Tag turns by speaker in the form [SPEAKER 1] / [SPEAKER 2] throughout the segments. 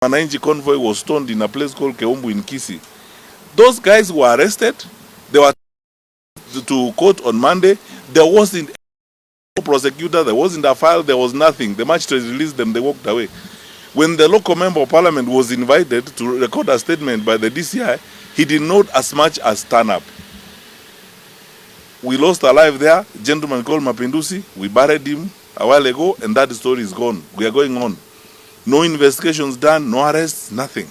[SPEAKER 1] Matiangi convoy was stoned in a place called Keumbu in Kisii. Those guys were arrested. They were to court on Monday. There wasn't a prosecutor, there wasn't a file, there was nothing. The magistrate released them, they walked away. When the local member of parliament was invited to record a statement by the DCI, he did not as much as turn up. We lost a life there, a gentleman called Mapinduzi. We buried him a while ago, and that story is gone. We are going on. No investigations done, no arrests, nothing.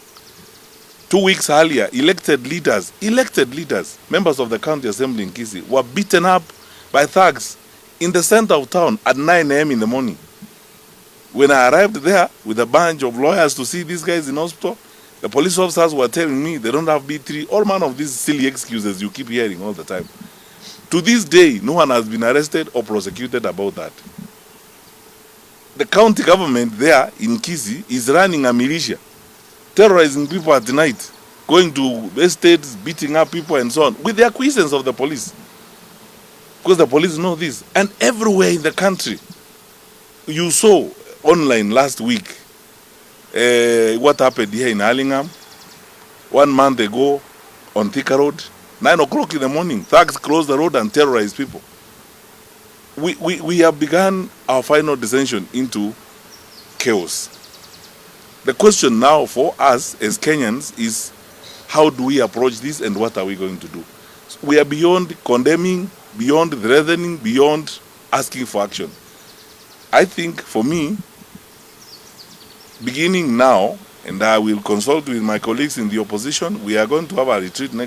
[SPEAKER 1] 2 weeks earlier, elected leaders, members of the county assembly in Kisii, were beaten up by thugs in the center of town at 9 a.m. in the morning. When I arrived there with a bunch of lawyers to see these guys in hospital, the police officers were telling me they don't have B3, all manner of these silly excuses you keep hearing all the time. To this day, no one has been arrested or prosecuted about that. The county government there in Kisii is running a militia, terrorizing people at night, going to estates, beating up people and so on, with the acquiescence of the police. Because the police know this. And everywhere in the country, you saw online last week what happened here in Allingham 1 month ago on Thika Road. 9 o'clock in the morning, thugs closed the road and terrorized people. We have begun our final descension into chaos. The question now for us as Kenyans is, how do we approach this and what are we going to do? So we are beyond condemning, beyond threatening, beyond asking for action. I think for me, beginning now, and I will consult with my colleagues in the opposition, we are going to have a retreat next